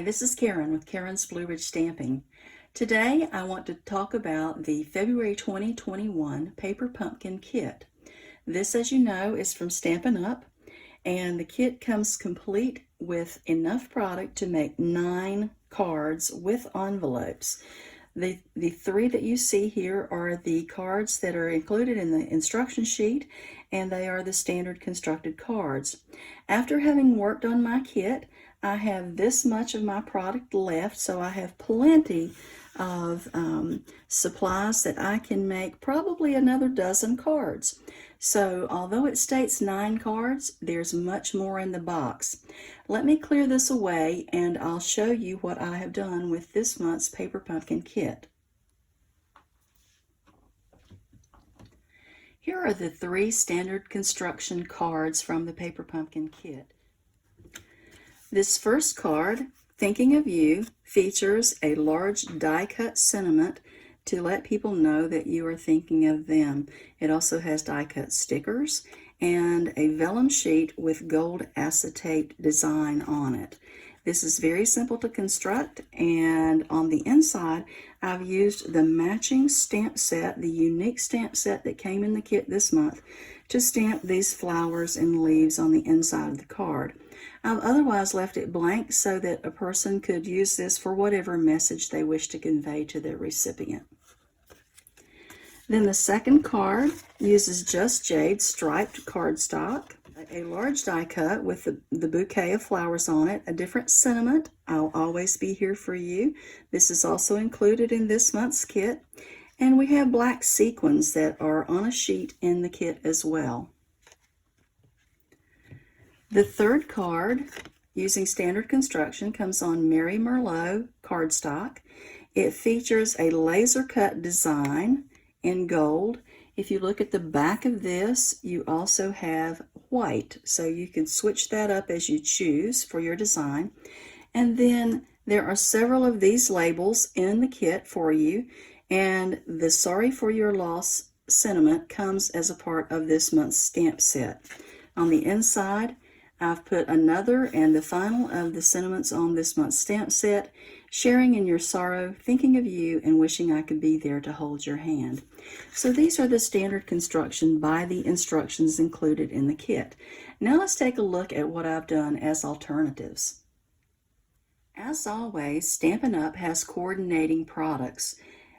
this is Karen with Karen's Blue Ridge Stamping. Today I want to talk about the February 2021 Paper Pumpkin Kit. This, as you know, is from Stampin Up, and the kit comes complete with enough product to make 9 cards with envelopes. The three that you see here are the cards that are included in the instruction sheet, and they are the standard constructed cards. After having worked on my kit, I have this much of my product left, so I have plenty of supplies that I can make probably another dozen cards. So although it states 9 cards, there's much more in the box. Let me clear this away and I'll show you what I have done with this month's Paper Pumpkin Kit. Here are the 3 standard construction cards from the Paper Pumpkin Kit. This first card, Thinking of You, features a large die-cut sentiment to let people know that you are thinking of them. It also has die-cut stickers and a vellum sheet with gold acetate design on it. This is very simple to construct, and on the inside I've used the matching stamp set, the unique stamp set that came in the kit this month, to stamp these flowers and leaves on the inside of the card. I've otherwise left it blank so that a person could use this for whatever message they wish to convey to their recipient. Then the second card uses Just Jade striped cardstock, a large die cut with the bouquet of flowers on it, a different sentiment, I'll always be here for you. This is also included in this month's kit. And we have black sequins that are on a sheet in the kit as well. The third card, using standard construction, comes on Mary Merlot cardstock. It features a laser cut design in gold. If you look at the back of this, you also have white, so you can switch that up as you choose for your design. And then there are several of these labels in the kit for you, and the Sorry for Your Loss sentiment comes as a part of this month's stamp set. On the inside, I've put another and the final of the sentiments on this month's stamp set, sharing in your sorrow, thinking of you, and wishing I could be there to hold your hand. So these are the standard construction by the instructions included in the kit. Now let's take a look at what I've done as alternatives. As always, Stampin' Up! Has coordinating products.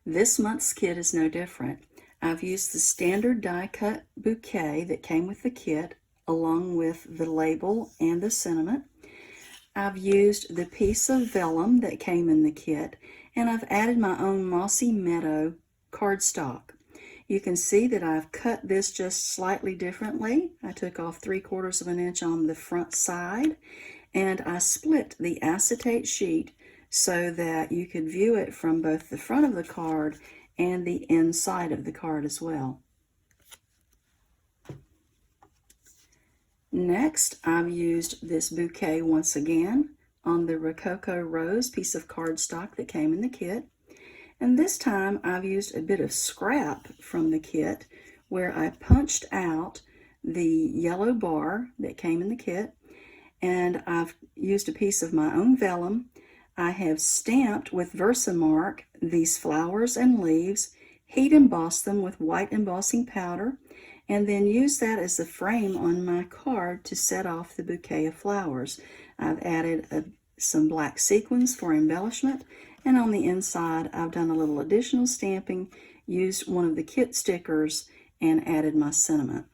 This month's kit is no different. I've used the standard die-cut bouquet that came with the kit, along with the label and the sentiment. I've used the piece of vellum that came in the kit, and I've added my own Mossy Meadow cardstock. You can see that I've cut this just slightly differently. I took off 3/4 of an inch on the front side, and I split the acetate sheet so that you could view it from both the front of the card and the inside of the card as well. Next, I've used this bouquet once again on the Rococo Rose piece of cardstock that came in the kit. And this time I've used a bit of scrap from the kit where I punched out the yellow bar that came in the kit, and I've used a piece of my own vellum. I have stamped with Versamark these flowers and leaves, heat embossed them with white embossing powder, and then use that as the frame on my card to set off the bouquet of flowers. I've added some black sequins for embellishment, and on the inside I've done a little additional stamping, used one of the kit stickers, and added my sentiment.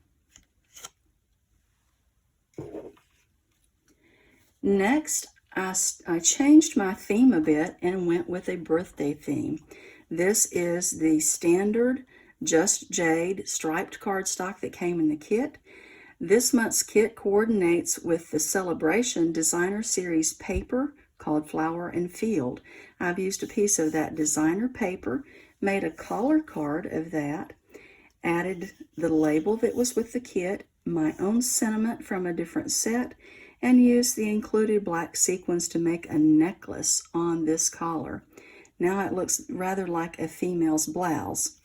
Next, I changed my theme a bit and went with a birthday theme. This is the standard Just Jade striped cardstock that came in the kit. This month's kit coordinates with the Celebration Designer Series paper called Flower and Field. I've used a piece of that designer paper, made a collar card of that, added the label that was with the kit, my own sentiment from a different set, and used the included black sequins to make a necklace on this collar. Now it looks rather like a female's blouse.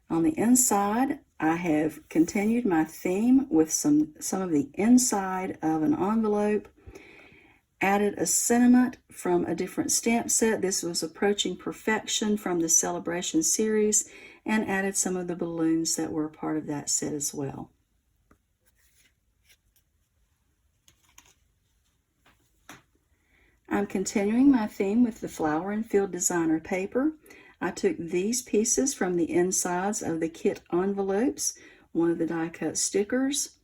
On the inside, I have continued my theme with some of the inside of an envelope, Added a sentiment from a different stamp set. This was Approaching Perfection from the Celebration series, and added some of the balloons that were a part of that set as well. I'm continuing my theme with the Flower and Field Designer paper. I took these pieces from the insides of the kit envelopes, one of the die cut stickers,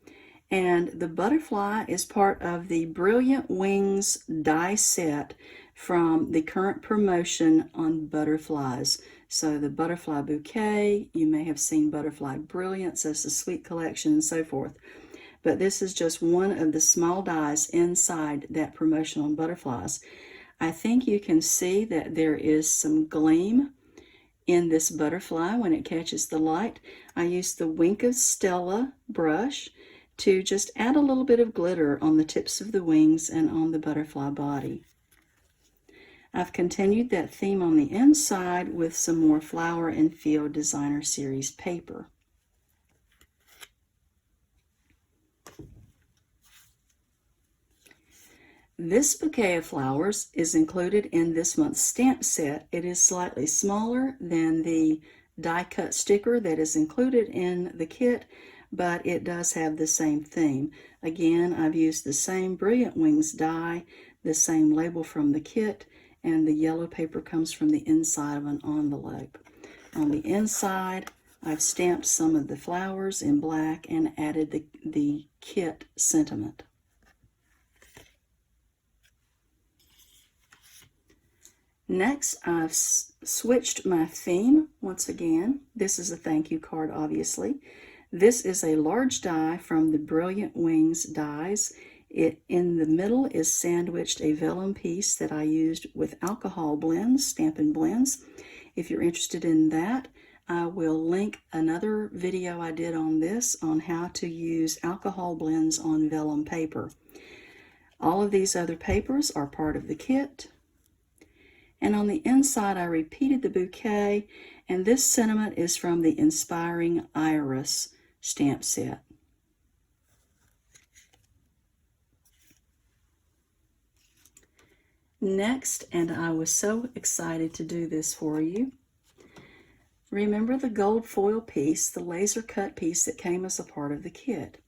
and the butterfly is part of the Brilliant Wings die set from the current promotion on butterflies. So the butterfly bouquet, you may have seen butterfly brilliance as the sweet collection and so forth. But this is just one of the small dies inside that promotion on butterflies. I think you can see that there is some gleam in this butterfly when it catches the light. I used the Wink of Stella brush to just add a little bit of glitter on the tips of the wings and on the butterfly body. I've continued that theme on the inside with some more Flower and Field Designer Series paper. This bouquet of flowers is included in this month's stamp set. It is slightly smaller than the die cut sticker that is included in the kit, but it does have the same theme. Again, I've used the same Brilliant Wings die, the same label from the kit, and the yellow paper comes from the inside of an envelope. On the inside, I've stamped some of the flowers in black and added the kit sentiment. Next, I've switched my theme once again. This is a thank you card, obviously. This is a large die from the Brilliant Wings dies. In the middle is sandwiched a vellum piece that I used with alcohol blends, Stampin' Blends. If you're interested in that, I will link another video I did on this, on how to use alcohol blends on vellum paper. All of these other papers are part of the kit. And on the inside, I repeated the bouquet, and this sentiment is from the Inspiring Iris stamp set. Next, and I was so excited to do this for you, remember the gold foil piece, the laser cut piece that came as a part of the kit.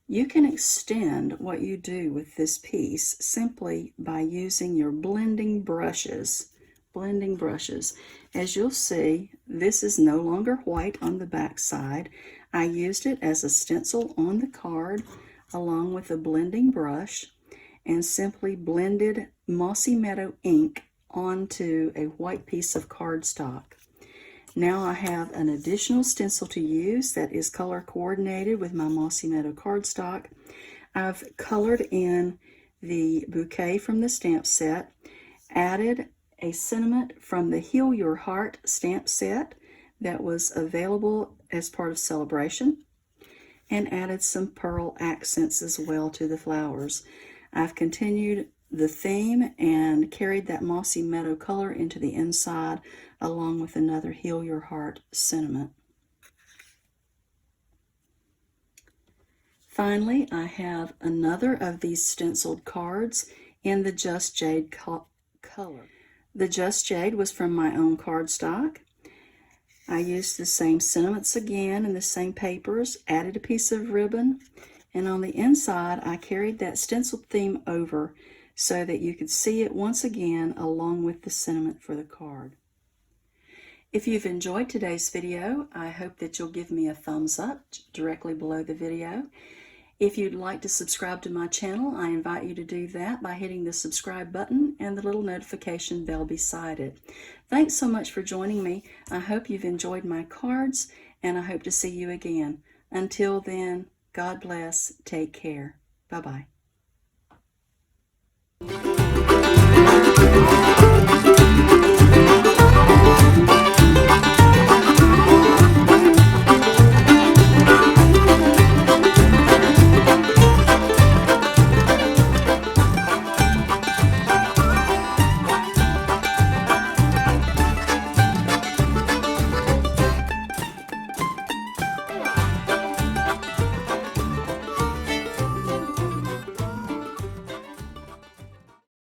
You can extend what you do with this piece simply by using your blending brushes. As you'll see, this is no longer white on the back side. I used it as a stencil on the card along with a blending brush and simply blended Mossy Meadow ink onto a white piece of cardstock. Now I have an additional stencil to use that is color coordinated with my Mossy Meadow cardstock. I've colored in the bouquet from the stamp set, added a sentiment from the Heal Your Heart stamp set that was available as part of Celebration, and added some pearl accents as well to the flowers. I've continued the theme and carried that Mossy Meadow color into the inside along with another Heal Your Heart sentiment. Finally, I have another of these stenciled cards in the Just Jade color. The Just Jade was from my own cardstock. I used the same sentiments again in the same papers, added a piece of ribbon, and on the inside I carried that stenciled theme over so that you could see it once again along with the sentiment for the card. If you've enjoyed today's video, I hope that you'll give me a thumbs up directly below the video. If you'd like to subscribe to my channel, I invite you to do that by hitting the subscribe button and the little notification bell beside it. Thanks so much for joining me. I hope you've enjoyed my cards, and I hope to see you again. Until then, God bless. Take care. Bye-bye.